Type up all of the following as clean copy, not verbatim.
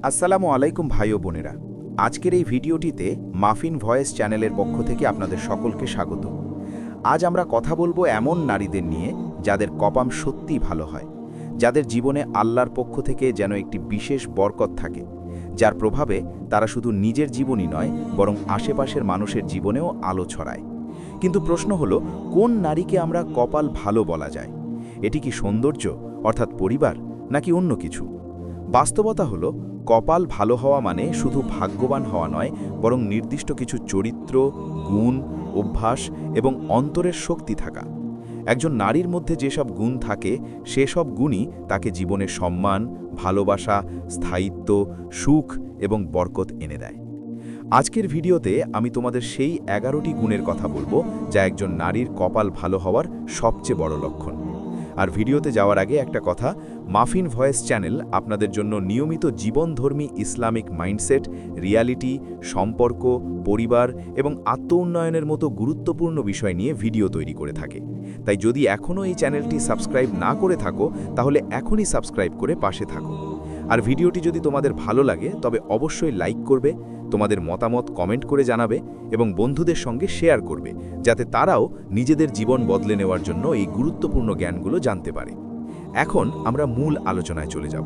আসসালামু আলাইকুম ভাই ও বোনেরা। আজকের এই ভিডিওটিতে মাফিন ভয়েস চ্যানেলের পক্ষ থেকে আপনাদের সকলকে স্বাগত। আজ আমরা কথা বলবো এমন নারীদের নিয়ে যাদের কপাল সত্যিই ভালো হয়, যাদের জীবনে আল্লাহর পক্ষ থেকে যেন একটি বিশেষ বরকত থাকে, যার প্রভাবে তারা শুধু নিজের জীবনই নয় বরং আশেপাশের মানুষের জীবনেও আলো ছড়ায়। কিন্তু প্রশ্ন হলো, কোন নারীকে আমরা কপাল ভালো বলা যায়? এটি কি সৌন্দর্য অর্থাৎ পরিবার, নাকি অন্য কিছু? বাস্তবতা হলো, কপাল ভালো হওয়া মানে শুধু ভাগ্যবান হওয়া নয়, বরং নির্দিষ্ট কিছু চরিত্র, গুণ, অভ্যাস এবং অন্তরের শক্তি থাকা। একজন নারীর মধ্যে যেসব গুণ থাকে, সেসব গুণই তাকে জীবনে সম্মান, ভালোবাসা, স্থায়িত্ব, সুখ এবং বরকত এনে দেয়। আজকের ভিডিওতে আমি তোমাদের সেই 11টি গুণের কথা বলবো, যা একজন নারীর কপাল ভালো হওয়ার সবচেয়ে বড় লক্ষণ। আর ভিডিওতে যাওয়ার আগে একটা কথা, মাফিন ভয়েস চ্যানেল আপনাদের জন্য নিয়মিত জীবনধর্মী ইসলামিক মাইন্ডসেট, রিয়ালিটি, সম্পর্ক, পরিবার এবং আত্ম-উন্নয়নের মতো গুরুত্বপূর্ণ বিষয় নিয়ে ভিডিও তৈরি করে থাকে। তাই যদি এখনও এই চ্যানেলটি সাবস্ক্রাইব না করে থাকো, তাহলে এখনই সাবস্ক্রাইব করে পাশে থাকো। আর ভিডিওটি যদি তোমাদের ভালো লাগে তবে অবশ্যই লাইক করবে, তোমাদের মতামত কমেন্ট করে জানাবে এবং বন্ধুদের সঙ্গে শেয়ার করবে, যাতে তারাও নিজেদের জীবন বদলে নেওয়ার জন্য এই গুরুত্বপূর্ণ জ্ঞানগুলো জানতে পারে। এখন আমরা মূল আলোচনায় চলে যাব।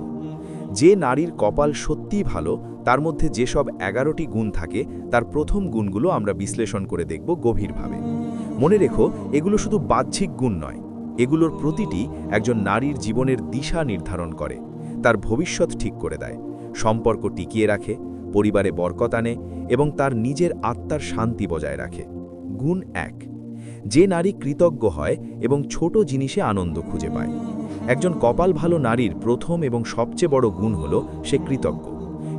যে নারীর কপাল সত্যিই ভালো, তার মধ্যে যেসব 11টি গুণ থাকে, তার প্রথম গুণগুলো আমরা বিশ্লেষণ করে দেখব গভীরভাবে। মনে রেখো, এগুলো শুধু বাহ্যিক গুণ নয়, এগুলোর প্রতিটি একজন নারীর জীবনের দিশা নির্ধারণ করে, তার ভবিষ্যৎ ঠিক করে দেয়, সম্পর্ক টিকিয়ে রাখে, পরিবারে বরকত আনে এবং তার নিজের আত্মার শান্তি বজায় রাখে। গুণ 1, যে নারী কৃতজ্ঞ হয় এবং ছোট জিনিসে আনন্দ খুঁজে পায়। একজন কপাল ভালো নারীর প্রথম এবং সবচেয়ে বড় গুণ হল সে কৃতজ্ঞ।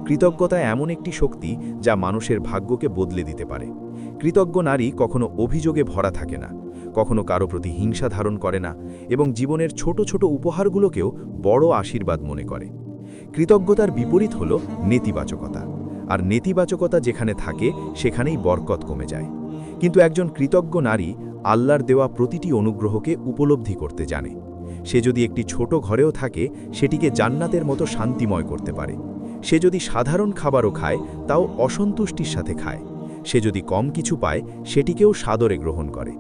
কৃতজ্ঞতা এমন একটি শক্তি যা মানুষের ভাগ্যকে বদলে দিতে পারে। কৃতজ্ঞ নারী কখনো অভিযোগে ভরা থাকে না, কখনো কারো প্রতি হিংসা ধারণ করে না এবং জীবনের ছোট ছোট উপহারগুলোকেও বড় আশীর্বাদ মনে করে। কৃতজ্ঞতার বিপরীত হল নেতিবাচকতা, আর নেতিবাচকতা যেখানে থাকে সেখানেই বরকত কমে যায়। কিন্তু একজন কৃতজ্ঞ নারী আল্লাহর দেওয়া প্রতিটি অনুগ্রহকে উপলব্ধি করতে জানে। সে যদি একটি ছোট ঘরেও থাকে, সেটিকে জান্নাতের মতো শান্তিময় করতে পারে। সে যদি সাধারণ খাবারও খায়, তাও অসন্তুষ্টির সাথে খায়। সে যদি কম কিছু পায়, সেটিকেও সাদরে গ্রহণ করে।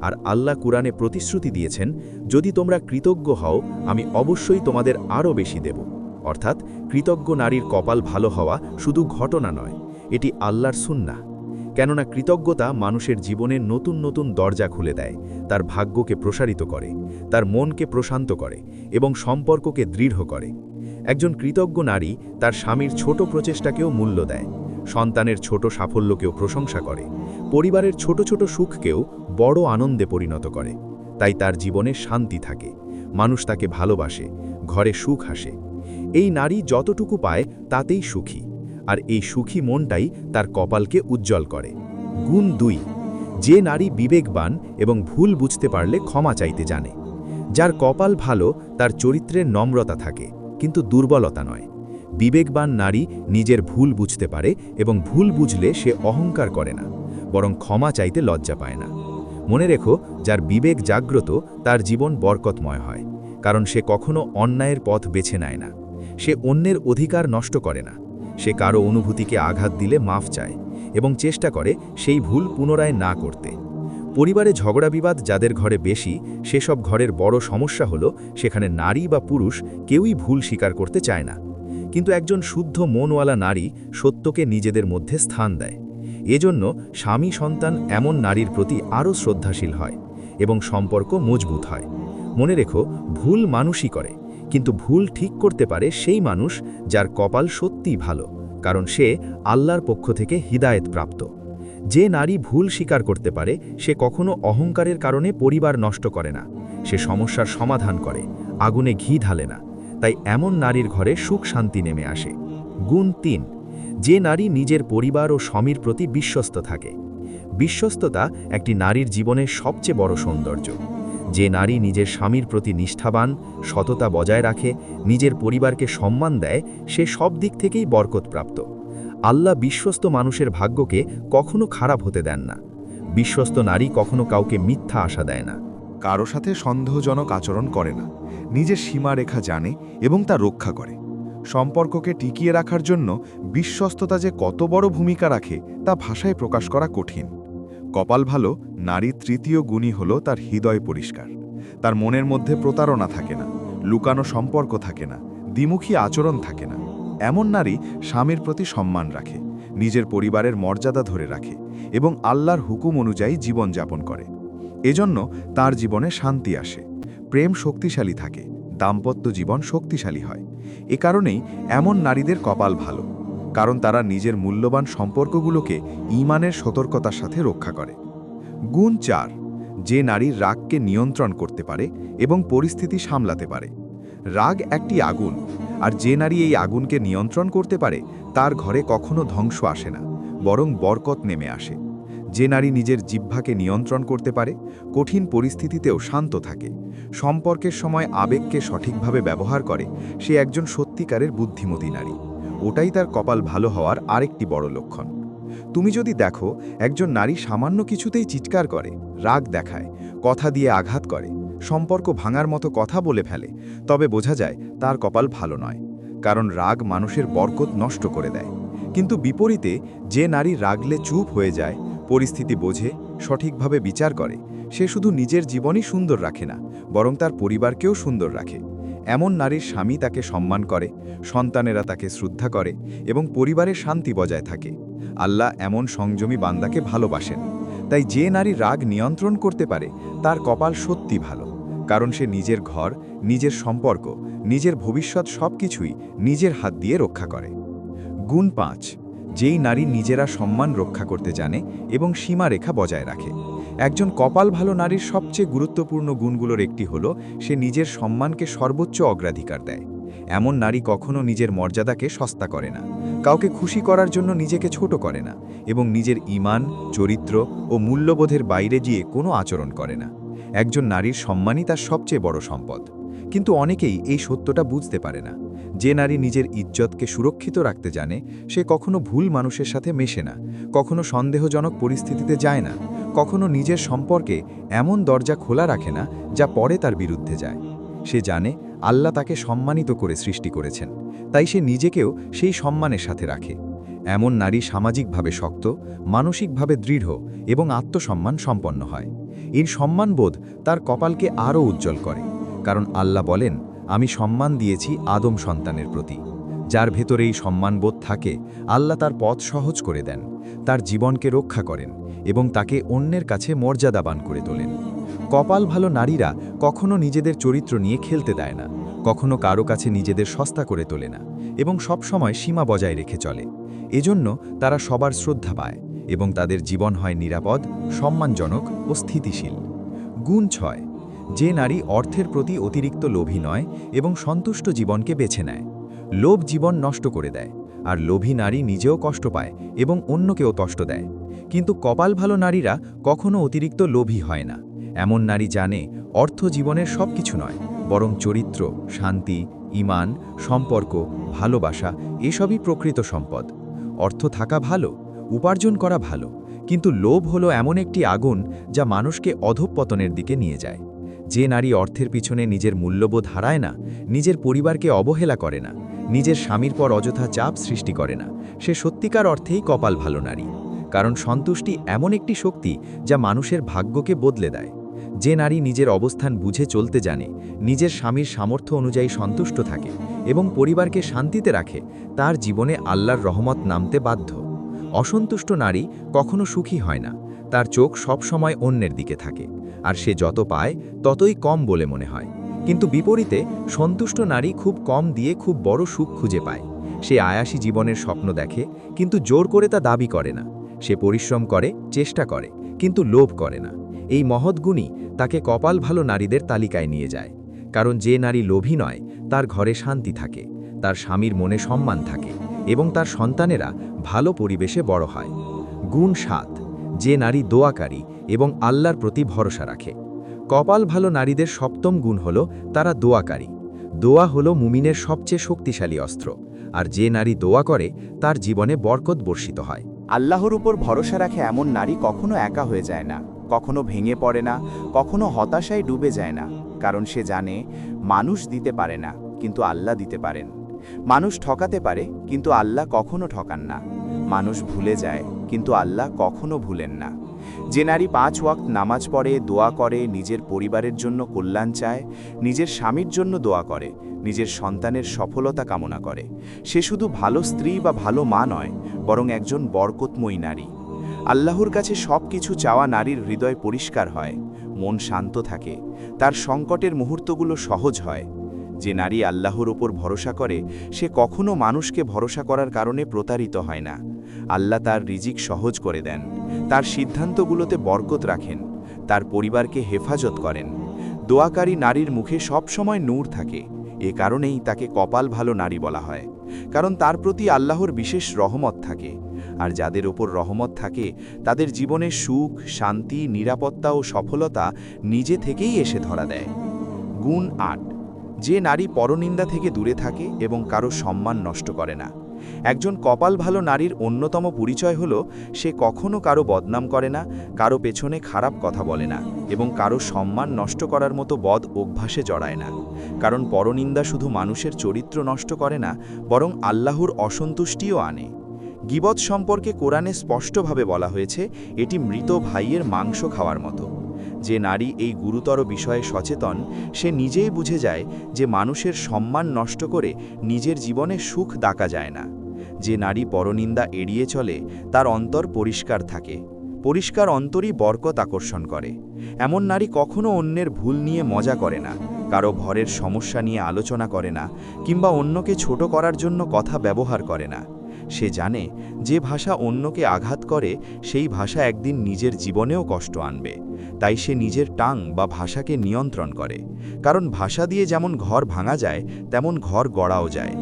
আর আল্লাহ কুরআনে প্রতিশ্রুতি দিয়েছেন, যদি তোমরা কৃতজ্ঞ হও, আমি অবশ্যই তোমাদের আরও বেশি দেব। অর্থাৎ কৃতজ্ঞ নারীর কপাল ভালো হওয়া শুধু ঘটনা নয়, এটি আল্লাহর সুন্নাহ। কেননা কৃতজ্ঞতা মানুষের জীবনে নতুন নতুন দরজা খুলে দেয়, তার ভাগ্যকে প্রসারিত করে, তার মনকে প্রশান্ত করে এবং সম্পর্ককে দৃঢ় করে। একজন কৃতজ্ঞ নারী তার স্বামীর ছোট প্রচেষ্টাকেও মূল্য দেয়, সন্তানের ছোট সাফল্যকেও প্রশংসা করে, পরিবারের ছোট ছোট সুখকেও বড় আনন্দে পরিণত করে। তাই তার জীবনে শান্তি থাকে, মানুষ তাকে ভালোবাসে, ঘরে সুখ আসে। এই নারী যতটুকু পায় তাতেই সুখী, আর এই সুখী মনটাই তার কপালকে উজ্জ্বল করে। গুণ 2, যে নারী বিবেকবান এবং ভুল বুঝতে পারলে ক্ষমা চাইতে জানে। যার কপাল ভালো, তার চরিত্রের নম্রতা থাকে, কিন্তু দুর্বলতা নয়। বিবেকবান নারী নিজের ভুল বুঝতে পারে এবং ভুল বুঝলে সে অহংকার করে না, বরং ক্ষমা চাইতে লজ্জা পায় না। মনে রেখো, যার বিবেক জাগ্রত তার জীবন বরকতময় হয়, কারণ সে কখনো অন্যায়ের পথ বেছে নেয় না। সে অন্যের অধিকার নষ্ট করে না, সে কারো অনুভূতিকে আঘাত দিলে মাফ চায় এবং চেষ্টা করে সেই ভুল পুনরায় না করতে। পরিবারে ঝগড়া বিবাদ যাদের ঘরে বেশি, সেসব ঘরের বড় সমস্যা হলো সেখানে নারী বা পুরুষ কেউই ভুল স্বীকার করতে চায় না। কিন্তু একজন শুদ্ধ মনওয়ালা নারী সত্যকে নিজেদের মধ্যে স্থান দেয়। এজন্য স্বামী সন্তান এমন নারীর প্রতি আরও শ্রদ্ধাশীল হয় এবং সম্পর্ক মজবুত হয়। মনে রেখো, ভুল মানুষই করে, কিন্তু ভুল ঠিক করতে পারে সেই মানুষ যার কপাল সত্যিই ভালো, কারণ সে আল্লাহর পক্ষ থেকে হিদায়েত প্রাপ্ত। যে নারী ভুল স্বীকার করতে পারে, সে কখনো অহংকারের কারণে পরিবার নষ্ট করে না, সে সমস্যার সমাধান করে, আগুনে ঘি ঢালে না। তাই এমন নারীর ঘরে সুখ শান্তি নেমে আসে। গুণ 3, যে নারী নিজের পরিবার ও স্বামীর প্রতি বিশ্বস্ত থাকে। বিশ্বস্ততা একটি নারীর জীবনের সবচেয়ে বড় সৌন্দর্য। যে নারী নিজের স্বামীর প্রতি নিষ্ঠাবান, সততা বজায় রাখে, নিজের পরিবারকে সম্মান দেয়, সে সব দিক থেকেই বরকতপ্রাপ্ত। আল্লাহ বিশ্বস্ত মানুষের ভাগ্যকে কখনো খারাপ হতে দেন না। বিশ্বস্ত নারী কখনো কাউকে মিথ্যা আশা দেয় না, কারো সাথে সন্দেহজনক আচরণ করে না, নিজের সীমারেখা জানে এবং তা রক্ষা করে। সম্পর্ককে টিকিয়ে রাখার জন্য বিশ্বস্ততা যে কত বড় ভূমিকা রাখে তা ভাষায় প্রকাশ করা কঠিন। কপাল ভালো নারীর তৃতীয় গুণই হল তার হৃদয় পরিষ্কার। তার মনের মধ্যে প্রতারণা থাকে না, লুকানো সম্পর্ক থাকে না, দ্বিমুখী আচরণ থাকে না। এমন নারী স্বামীর প্রতি সম্মান রাখে, নিজের পরিবারের মর্যাদা ধরে রাখে এবং আল্লাহর হুকুম অনুযায়ী জীবনযাপন করে। এজন্য তার জীবনে শান্তি আসে, প্রেম শক্তিশালী থাকে, দাম্পত্য জীবন শক্তিশালী হয়। এ কারণেই এমন নারীদের কপাল ভালো, কারণ তারা নিজের মূল্যবান সম্পর্কগুলোকে ঈমানের সতর্কতার সাথে রক্ষা করে। গুণ 4, যে নারী রাগকে নিয়ন্ত্রণ করতে পারে এবং পরিস্থিতি সামলাতে পারে। রাগ একটি আগুন, আর যে নারী এই আগুনকে নিয়ন্ত্রণ করতে পারে তার ঘরে কখনো ধ্বংস আসে না, বরং বরকত নেমে আসে। যে নারী নিজের জিহ্বাকে নিয়ন্ত্রণ করতে পারে কঠিন পরিস্থিতিতেও শান্ত থাকে, সম্পর্কের সময় আবেগকে সঠিকভাবে ব্যবহার করে, সে একজন সত্যিকারের বুদ্ধিমতী নারী। ওটাই তার কপাল ভালো হওয়ার আরেকটি বড় লক্ষণ। তুমি যদি দেখো একজন নারী সামান্য কিছুতেই চিৎকার করে, রাগ দেখায়, কথা দিয়ে আঘাত করে, সম্পর্ক ভাঙার মতো কথা বলে ফেলে, তবে বোঝা যায় তার কপাল ভালো নয়, কারণ রাগ মানুষের বরকত নষ্ট করে দেয়। কিন্তু বিপরীতে যে নারী রাগলে চুপ হয়ে যায়, পরিস্থিতি বোঝে, সঠিকভাবে বিচার করে, সে শুধু নিজের জীবনই সুন্দর রাখে না, বরং তার পরিবারকেও সুন্দর রাখে। এমন নারীর স্বামী তাকে সম্মান করে, সন্তানেরা তাকে শ্রদ্ধা করে এবং পরিবারের শান্তি বজায় থাকে। আল্লাহ এমন সংযমী বান্দাকে ভালোবাসেন। তাই যে নারী রাগ নিয়ন্ত্রণ করতে পারে তার কপাল সত্যি ভালো, কারণ সে নিজের ঘর, নিজের সম্পর্ক, নিজের ভবিষ্যৎ সবকিছুই নিজের হাত দিয়ে রক্ষা করে। গুণ 5, যেই নারী নিজেরা সম্মান রক্ষা করতে জানে এবং সীমারেখা বজায় রাখে। একজন কপাল ভালো নারীর সবচেয়ে গুরুত্বপূর্ণ গুণগুলোর একটি হলো সে নিজের সম্মানকে সর্বোচ্চ অগ্রাধিকার দেয়। এমন নারী কখনো নিজের মর্যাদাকে সস্তা করে না, কাউকে খুশি করার জন্য নিজেকে ছোট করে না এবং নিজের ঈমান, চরিত্র ও মূল্যবোধের বাইরে গিয়ে কোনো আচরণ করে না। একজন নারীর সম্মানই তার সবচেয়ে বড় সম্পদ। কিন্তু অনেকেই এই সত্যটা বুঝতে পারে না। যে নারী নিজের ইজ্জতকে সুরক্ষিত রাখতে জানে সে কখনো ভুল মানুষের সাথে মেশে না, কখনো সন্দেহজনক পরিস্থিতিতে যায় না, কখনো নিজের সম্পর্কে এমন দরজা খোলা রাখে না যা পরে তার বিরুদ্ধে যায়। সে জানে আল্লাহ তাকে সম্মানিত করে সৃষ্টি করেছেন, তাই সে নিজেকেও সেই সম্মানের সাথে রাখে। এমন নারী সামাজিকভাবে শক্ত, মানসিকভাবে দৃঢ় এবং আত্মসম্মান সম্পন্ন হয়। এর সম্মানবোধ তার কপালকে আরও উজ্জ্বল করে, কারণ আল্লাহ বলেন, আমি সম্মান দিয়েছি আদম সন্তানের প্রতি। যার ভেতরে এই সম্মানবোধ থাকে আল্লাহ তার পথ সহজ করে দেন, তার জীবনকে রক্ষা করেন এবং তাকে অন্যের কাছে মর্যাদাবান করে তোলেন। কপাল ভালো নারীরা কখনো নিজেদের চরিত্র নিয়ে খেলতে দেয় না, কখনো কারো কাছে নিজেদের সস্তা করে তোলে না এবং সব সময় সীমা বজায় রেখে চলে। এজন্য তারা সবার শ্রদ্ধা পায় এবং তাদের জীবন হয় নিরাপদ, সম্মানজনক ও স্থিতিশীল। গুণ 6, যে নারী অর্থের প্রতি অতিরিক্ত লোভী নয় এবং সন্তুষ্ট জীবনকে বেছে নেয়। লোভ জীবন নষ্ট করে দেয়, আর লোভী নারী নিজেও কষ্ট পায় এবং অন্যকেও কষ্ট দেয়। কিন্তু কপাল ভালো নারীরা কখনো অতিরিক্ত লোভী হয় না। এমন নারী জানে অর্থ জীবনের সব কিছু নয়, বরং চরিত্র, শান্তি, ঈমান, সম্পর্ক, ভালোবাসা এসবই প্রকৃত সম্পদ। অর্থ থাকা ভালো, উপার্জন করা ভালো, কিন্তু লোভ হলো এমন একটি আগুন যা মানুষকে অধঃপতনের দিকে নিয়ে যায়। যে নারী অর্থের পিছনে নিজের মূল্যবোধ হারায় না, নিজের পরিবারকে অবহেলা করে না, নিজের স্বামীর পর অযথা চাপ সৃষ্টি করে না, সে সত্যিকার অর্থেই কপাল ভালো নারী। কারণ সন্তুষ্টি এমন একটি শক্তি যা মানুষের ভাগ্যকে বদলে দেয়। যে নারী নিজের অবস্থান বুঝে চলতে জানে, নিজের স্বামীর সামর্থ্য অনুযায়ী সন্তুষ্ট থাকে এবং পরিবারকে শান্তিতে রাখে, তার জীবনে আল্লাহর রহমত নামতে বাধ্য। অসন্তুষ্ট নারী কখনো সুখী হয় না, তার চোখ সব সময় অন্যের দিকে থাকে, আর সে যত পায় ততই কম বলে মনে হয়। কিন্তু বিপরীতে সন্তুষ্ট নারী খুব কম দিয়ে খুব বড় সুখ খুঁজে পায়। সে আয়াসী জীবনের স্বপ্ন দেখে, কিন্তু জোর করে তা দাবি করে না। সে পরিশ্রম করে, চেষ্টা করে, কিন্তু লোভ করে না। এই মহৎ গুণই তাকে কপাল ভালো নারীদের তালিকায় নিয়ে যায়। কারণ যে নারী লোভী নয় তার ঘরে শান্তি থাকে, তার স্বামীর মনে সম্মান থাকে এবং তার সন্তানেরা ভালো পরিবেশে বড় হয়। গুণ 7, যে নারী দোয়াকারী এবং আল্লাহর প্রতি ভরসা রাখে। কপাল ভালো নারীদের সপ্তম গুণ হল তারা দোয়াকারী। দোয়া হলো মুমিনের সবচেয়ে শক্তিশালী অস্ত্র, আর যে নারী দোয়া করে তার জীবনে বরকত বর্ষিত হয়। আল্লাহর উপর ভরসা রাখে এমন নারী কখনো একা হয়ে যায় না, কখনো ভেঙে পড়ে না, কখনো হতাশায় ডুবে যায় না, কারণ সে জানে মানুষ দিতে পারে না, কিন্তু আল্লাহ দিতে পারেন। মানুষ ঠকাতে পারে, কিন্তু আল্লাহ কখনো ঠকান না। মানুষ ভুলে যায়, কিন্তু আল্লাহ কখনো ভুলেন না। যে নারী 5 ওয়াক্ত নামাজ পড়ে, দোয়া করে, নিজের পরিবারের জন্য কল্যাণ চায়, নিজের স্বামীর জন্য দোয়া করে, নিজের সন্তানের সফলতা কামনা করে, সে শুধু ভালো স্ত্রী বা ভালো মা নয়, বরং একজন বরকতময়ী নারী। আল্লাহর কাছে সব কিছু চাওয়া নারীর হৃদয় পরিষ্কার হয়, মন শান্ত থাকে, তার সংকটের মুহূর্তগুলো সহজ হয়। যে নারী আল্লাহর ওপর ভরসা করে, সে কখনো মানুষকে ভরসা করার কারণে প্রতারিত হয় না। আল্লাহ তার রিজিক সহজ করে দেন, তার সিদ্ধান্তগুলোতে বরকত রাখেন, তার পরিবারকে হেফাজত করেন। দোয়াকারী নারীর মুখে সবসময় নূর থাকে, এ কারণেই তাকে কপাল ভালো নারী বলা হয়, কারণ তার প্রতি আল্লাহর বিশেষ রহমত থাকে। আর যাদের ওপর রহমত থাকে, তাদের জীবনে সুখ, শান্তি, নিরাপত্তা ও সফলতা নিজে থেকেই এসে ধরা দেয়। গুণ 8। যে নারী পরনিন্দা থেকে দূরে থাকে এবং কারো সম্মান নষ্ট করে না। একজন কপাল ভালো নারীর অন্যতম পরিচয় হল, সে কখনো কারো বদনাম করে না, কারো পেছনে খারাপ কথা বলে না এবং কারো সম্মান নষ্ট করার মতো বদ অভ্যাসে জড়ায় না। কারণ পরনিন্দা শুধু মানুষের চরিত্র নষ্ট করে না, বরং আল্লাহর অসন্তুষ্টিও আনে। গীবত সম্পর্কে কোরআনে স্পষ্টভাবে বলা হয়েছে, এটি মৃত ভাইয়ের মাংস খাওয়ার মতো। যে নারী এই গুরুতর বিষয়ে সচেতন, সে নিজেই বুঝে যায় যে মানুষের সম্মান নষ্ট করে নিজের জীবনে সুখ ডাকা যায় না। যে নারী পরনিন্দা এড়িয়ে চলে, তার অন্তর পরিষ্কার থাকে। পরিষ্কার অন্তরই বরকত আকর্ষণ করে। এমন নারী কখনো অন্যের ভুল নিয়ে মজা করে না, কারো ভরের সমস্যা নিয়ে আলোচনা করে না, কিংবা অন্যকে ছোট করার জন্য কথা ব্যবহার করে না। সে জানে, যে ভাষা অন্যকে আঘাত করে, সেই ভাষা একদিন নিজের জীবনেও কষ্ট আনবে। তাই সে নিজের টাং বা ভাষাকে নিয়ন্ত্রণ করে, কারণ ভাষা দিয়ে যেমন ঘর ভাঙা যায়, তেমন ঘর গড়াও যায়।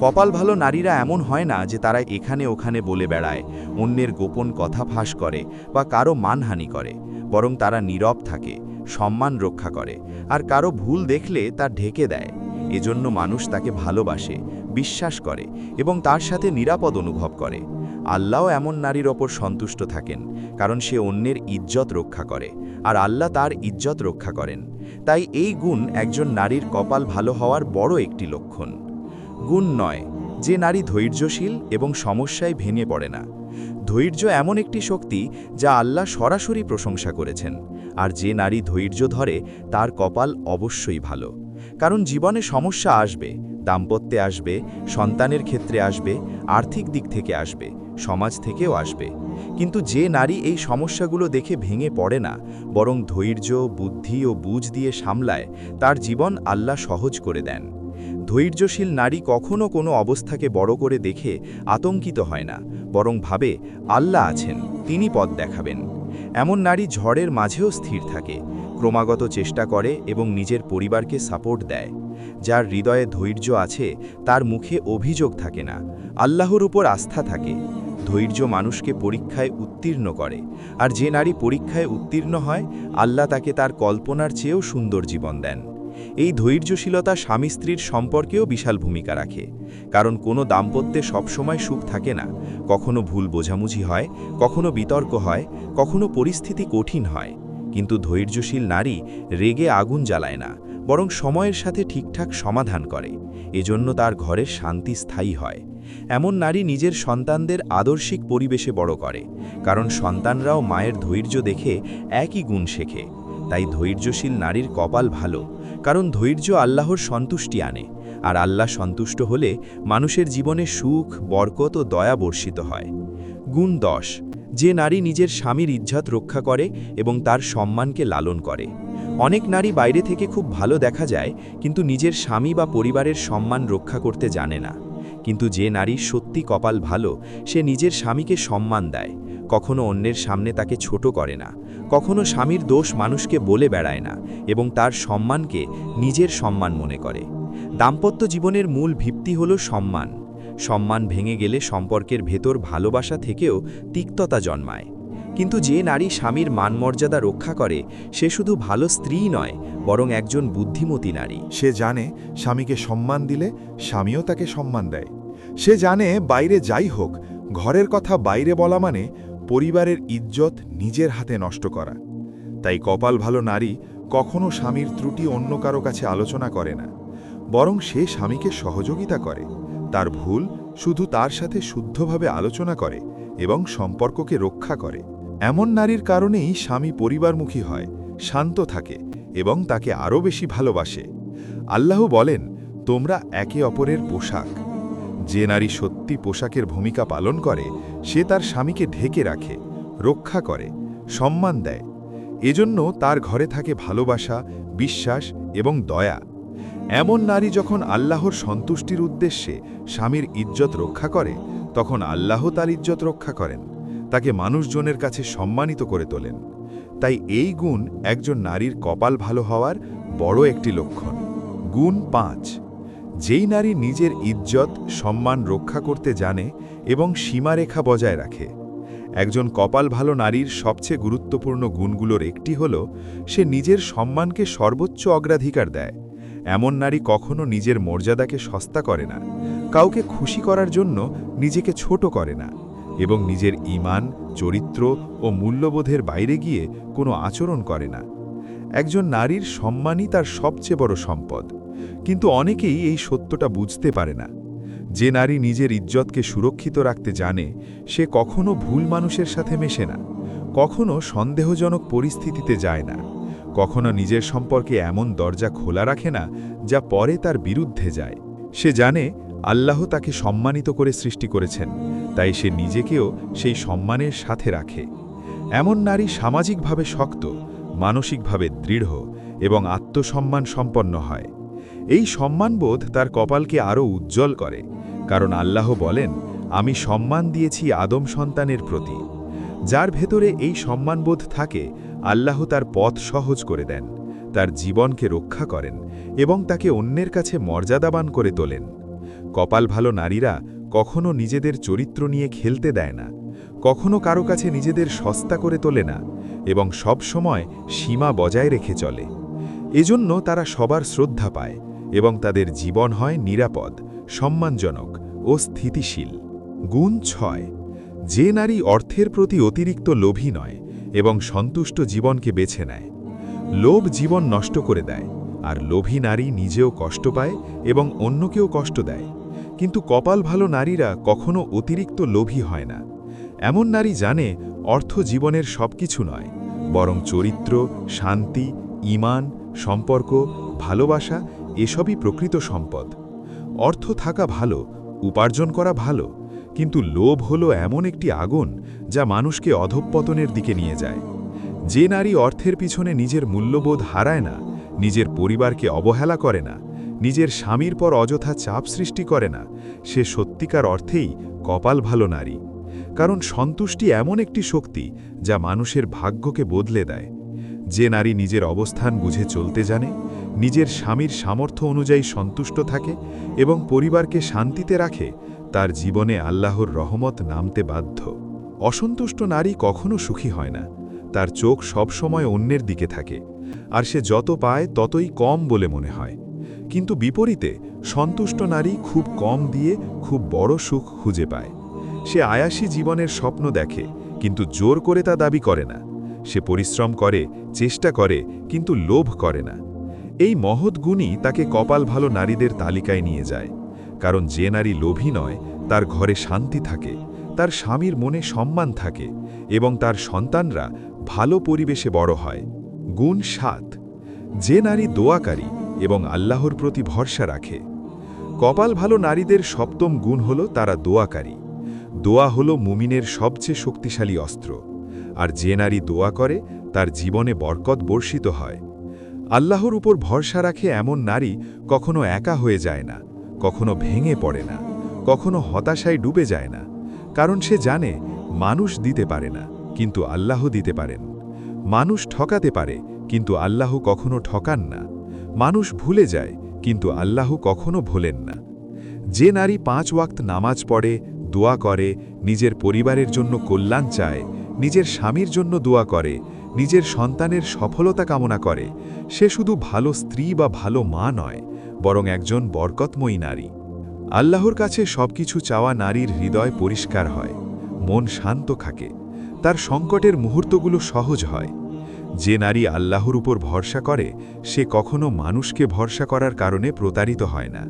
কপাল ভালো নারীরা এমন হয় না যে তারা এখানে ওখানে বলে বেড়ায়, অন্যের গোপন কথা ফাঁস করে বা কারো মানহানি করে, বরং তারা নীরব থাকে, সম্মান রক্ষা করে, আর কারো ভুল দেখলে তা ঢেকে দেয়। এজন্য মানুষ তাকে ভালোবাসে, বিশ্বাস করে এবং তার সাথে নিরাপদ অনুভব করে। আল্লাহও এমন নারীর ওপর সন্তুষ্ট থাকেন, কারণ সে অন্যের ইজ্জত রক্ষা করে, আর আল্লাহ তার ইজ্জত রক্ষা করেন। তাই এই গুণ একজন নারীর কপাল ভালো হওয়ার বড় একটি লক্ষণ। গুণ 9। যে নারী ধৈর্যশীল এবং সমস্যায় ভেঙে পড়ে না। ধৈর্য এমন একটি শক্তি যা আল্লাহ সরাসরি প্রশংসা করেছেন, আর যে নারী ধৈর্য ধরে, তার কপাল অবশ্যই ভালো। কারণ জীবনে সমস্যা আসবে, দাম্পত্যে আসবে, সন্তানের ক্ষেত্রে আসবে, আর্থিক দিক থেকে আসবে, সমাজ থেকেও আসবে। কিন্তু যে নারী এই সমস্যাগুলো দেখে ভেঙে পড়ে না, বরং ধৈর্য, বুদ্ধি ও বুঝ দিয়ে সামলায়, তার জীবন আল্লাহ সহজ করে দেন। ধৈর্যশীল নারী কখনো কোনো অবস্থাকে বড় করে দেখে আতঙ্কিত হয় না, বরং ভাবে, আল্লাহ আছেন, তিনি পথ দেখাবেন। এমন নারী ঝড়ের মাঝেও স্থির থাকে, ক্রমাগত চেষ্টা করে এবং নিজের পরিবারকে সাপোর্ট দেয়। যার হৃদয়ে ধৈর্য আছে, তার মুখে অভিযোগ থাকে না, আল্লাহর উপর আস্থা থাকে। ধৈর্য মানুষকে পরীক্ষায় উত্তীর্ণ করে, আর যে নারী পরীক্ষায় উত্তীর্ণ হয়, আল্লাহ তাকে তার কল্পনার চেয়েও সুন্দর জীবন দেন। এই ধৈর্যশীলতা স্বামী স্ত্রীর সম্পর্কেও বিশাল ভূমিকা রাখে, কারণ কোনো দাম্পত্যে সবসময় সুখ থাকে না। কখনো ভুল বোঝাবুঝি হয়, কখনো বিতর্ক হয়, কখনো পরিস্থিতি কঠিন হয়। কিন্তু ধৈর্যশীল নারী রেগে আগুন জ্বালায় না, বরং সময়ের সাথে ঠিকঠাক সমাধান করে। এজন্য তার ঘরে শান্তি স্থায়ী হয়। এমন নারী নিজের সন্তানদের আদর্শিক পরিবেশে বড় করে, কারণ সন্তানরাও মায়ের ধৈর্য দেখে একই গুণ শেখে। তাই ধৈর্যশীল নারীর কপাল ভালো, কারণ ধৈর্য আল্লাহর সন্তুষ্টি আনে, আর আল্লাহ সন্তুষ্ট হলে মানুষের জীবনে সুখ, বরকত ও দয়া বর্ষিত হয়। গুণ 10। যে নারী নিজের স্বামীর ইজ্জত রক্ষা করে এবং তার সম্মানকে লালন করে। অনেক নারী বাইরে থেকে খুব ভালো দেখা যায়, কিন্তু নিজের স্বামী বা পরিবারের সম্মান রক্ষা করতে জানে না। কিন্তু যে নারী সত্যি কপাল ভালো, সে নিজের স্বামীকে সম্মান দেয়, কখনো অন্যের সামনে তাকে ছোট করে না, কখনো স্বামীর দোষ মানুষকে বলে বেড়ায় না এবং তার সম্মানকে নিজের সম্মান মনে করে। দাম্পত্য জীবনের মূল ভিত্তি হল সম্মান। সম্মান ভেঙে গেলে সম্পর্কের ভেতর ভালোবাসা থেকেও তিক্ততা জন্মায়। কিন্তু যে নারী স্বামীর মানমর্যাদা রক্ষা করে, সে শুধু ভালো স্ত্রী নয়, বরং একজন বুদ্ধিমতী নারী। সে জানে স্বামীকে সম্মান দিলে স্বামীও তাকে সম্মান দেয়। সে জানে বাইরে যাই হোক, ঘরের কথা বাইরে বলা মানে পরিবারের ইজ্জত নিজের হাতে নষ্ট করা। তাই কপাল ভালো নারী কখনো স্বামীর ত্রুটি অন্য কারো কাছে আলোচনা করে না, বরং সে স্বামীকে সহযোগিতা করে, তার ভুল শুধু তার সাথে শুদ্ধভাবে আলোচনা করে এবং সম্পর্ককে রক্ষা করে। এমন নারীর কারণেই স্বামী পরিবারমুখী হয়, শান্ত থাকে এবং তাকে আরও বেশি ভালোবাসে। আল্লাহ বলেন, তোমরা একে অপরের পোশাক। যে নারী সত্যি পোশাকের ভূমিকা পালন করে সে তার স্বামীকে ঢেকে রাখে, রক্ষা করে, সম্মান দেয়। এজন্য তার ঘরে থাকে ভালোবাসা, বিশ্বাস এবং দয়া। এমন নারী যখন আল্লাহর সন্তুষ্টির উদ্দেশ্যে স্বামীর ইজ্জত রক্ষা করে, তখন আল্লাহ তার ইজ্জত রক্ষা করেন, তাকে মানুষজনের কাছে সম্মানিত করে তোলেন। তাই এই গুণ একজন নারীর কপাল ভালো হওয়ার বড় একটি লক্ষণ। গুণ ৫। যেই নারী নিজের ইজ্জত, সম্মান রক্ষা করতে জানে এবং সীমারেখা বজায় রাখে। একজন কপাল ভালো নারীর সবচেয়ে গুরুত্বপূর্ণ গুণগুলোর একটি হল সে নিজের সম্মানকে সর্বোচ্চ অগ্রাধিকার দেয়। এমন নারী কখনো নিজের মর্যাদাকে সস্তা করে না, কাউকে খুশি করার জন্য নিজেকে ছোট করে না এবং নিজের ঈমান, চরিত্র ও মূল্যবোধের বাইরে গিয়ে কোনো আচরণ করে না। একজন নারীর সম্মানই তার সবচেয়ে বড় সম্পদ, কিন্তু অনেকেই এই সত্যটা বুঝতে পারে না। যে নারী নিজের ইজ্জতকে সুরক্ষিত রাখতে জানে সে কখনো ভুল মানুষের সাথে মেশে না, কখনো সন্দেহজনক পরিস্থিতিতে যায় না, কখনো নিজের সম্পর্কে এমন দরজা খোলা রাখে না যা পরে তার বিরুদ্ধে যায়। সে জানে আল্লাহ তাকে সম্মানিত করে সৃষ্টি করেছেন, তাই সে নিজেকেও সেই সম্মানের সাথে রাখে। এমন নারী সামাজিকভাবে শক্ত, মানসিকভাবে দৃঢ় এবং আত্মসম্মান সম্পন্ন হয়। এই সম্মানবোধ তার কপালকে আরও উজ্জ্বল করে, কারণ আল্লাহ বলেন, আমি সম্মান দিয়েছি আদম সন্তানের প্রতি। যার ভেতরে এই সম্মানবোধ থাকে, আল্লাহ তার পথ সহজ করে দেন, তার জীবনকে রক্ষা করেন এবং তাকে অন্যের কাছে মর্যাদাবান করে তোলেন। কপাল ভালো নারীরা কখনো নিজেদের চরিত্র নিয়ে খেলতে দেয় না, কখনো কারো কাছে নিজেদের সস্তা করে তোলে না এবং সব সময় সীমা বজায় রেখে চলে। এজন্য তারা সবার শ্রদ্ধা পায় এবং তাদের জীবন হয় নিরাপদ, সম্মানজনক ও স্থিতিশীল। গুণ ৬। যে নারী অর্থের প্রতি অতিরিক্ত লোভী নয় এবং সন্তুষ্ট জীবনকে বেছে নেয়। লোভ জীবন নষ্ট করে দেয়, আর লোভী নারী নিজেও কষ্ট পায় এবং অন্যকেও কষ্ট দেয়। কিন্তু কপাল ভালো নারীরা কখনো অতিরিক্ত লোভী হয় না। এমন নারী জানে অর্থ জীবনের সবকিছু নয়, বরং চরিত্র, শান্তি, ঈমান, সম্পর্ক, ভালোবাসা এসবই প্রকৃত সম্পদ। অর্থ থাকা ভালো, উপার্জন করা ভালো, কিন্তু লোভ হলো এমন একটি আগুন যা মানুষকে অধঃপতনের দিকে নিয়ে যায়। যে নারী অর্থের পিছনে নিজের মূল্যবোধ হারায় না, নিজের পরিবারকে অবহেলা করে না, নিজের স্বামীর পর অযথা চাপ সৃষ্টি করে না, সে সত্যিকার অর্থেই কপাল ভালো নারী। কারণ সন্তুষ্টি এমন একটি শক্তি যা মানুষের ভাগ্যকে বদলে দেয়। যে নারী নিজের অবস্থান বুঝে চলতে জানে, নিজের স্বামীর সামর্থ্য অনুযায়ী সন্তুষ্ট থাকে এবং পরিবারকে শান্তিতে রাখে, তার জীবনে আল্লাহর রহমত নামতে বাধ্য। অসন্তুষ্ট নারী কখনো সুখী হয় না, তার চোখ সবসময় অন্যের দিকে থাকে, আর সে যত পায় ততই কম বলে মনে হয়। কিন্তু বিপরীতে সন্তুষ্ট নারী খুব কম দিয়ে খুব বড় সুখ খুঁজে পায়। সে আয়াসী জীবনের স্বপ্ন দেখে, কিন্তু জোর করে তা দাবি করে না। সে পরিশ্রম করে, চেষ্টা করে, কিন্তু লোভ করে না। এই মহৎ গুণই তাকে কপাল ভালো নারীদের তালিকায় নিয়ে যায়। কারণ যে নারী লোভী নয়, তার ঘরে শান্তি থাকে, তার স্বামীর মনে সম্মান থাকে এবং তার সন্তানরা ভালো পরিবেশে বড় হয়। গুণ ৭। যে নারী দোয়াকারী এবং আল্লাহর প্রতি ভরসা রাখে। কপাল ভালো নারীদের সপ্তম গুণ হল তারা দোয়াকারী। দোয়া হল মুমিনের সবচেয়ে শক্তিশালী অস্ত্র, আর যে নারী দোয়া করে তার জীবনে বরকত বর্ষিত হয়। আল্লাহর উপর ভরসা রাখে এমন নারী কখনো একা হয়ে যায় না, কখনো ভেঙে পড়ে না, কখনো হতাশায় ডুবে যায় না। কারণ সে জানে মানুষ দিতে পারে না, কিন্তু আল্লাহ দিতে পারেন। মানুষ ঠকাতে পারে, কিন্তু আল্লাহ কখনো ঠকান না। মানুষ ভুলে যায়, কিন্তু আল্লাহ কখনো ভোলেন না। যে নারী 5 ওয়াক্ত নামাজ পড়ে, দোয়া করে, নিজের পরিবারের জন্য কল্যাণ চায়, নিজের স্বামীর জন্য দোয়া করে, নিজের সন্তানের সফলতা কামনা করে, সে শুধু ভালো স্ত্রী বা ভালো মা নয়, বরং একজন বরকতময়ী নারী। আল্লাহর কাছে সবকিছু চাওয়া নারীর হৃদয় পরিষ্কার হয়, মন শান্ত থাকে, তার সংকটের মুহূর্তগুলো সহজ হয়। যে নারী আল্লাহর উপর ভরসা করে সে কখনো মানুষকে ভরসা করার কারণে প্রতারিত হয় না।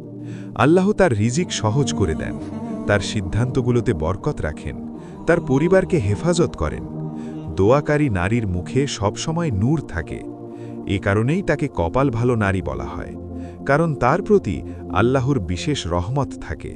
আল্লাহ তার রিজিক সহজ করে দেন, তার সিদ্ধান্তগুলোতে বরকত রাখেন, তার পরিবারকে হেফাজত করেন। দোয়াকারী নারীর মুখে সবসময় নূর থাকে। এ কারণেই তাকে কপাল ভালো নারী বলা হয়, কারণ তার প্রতি আল্লাহর বিশেষ রহমত থাকে।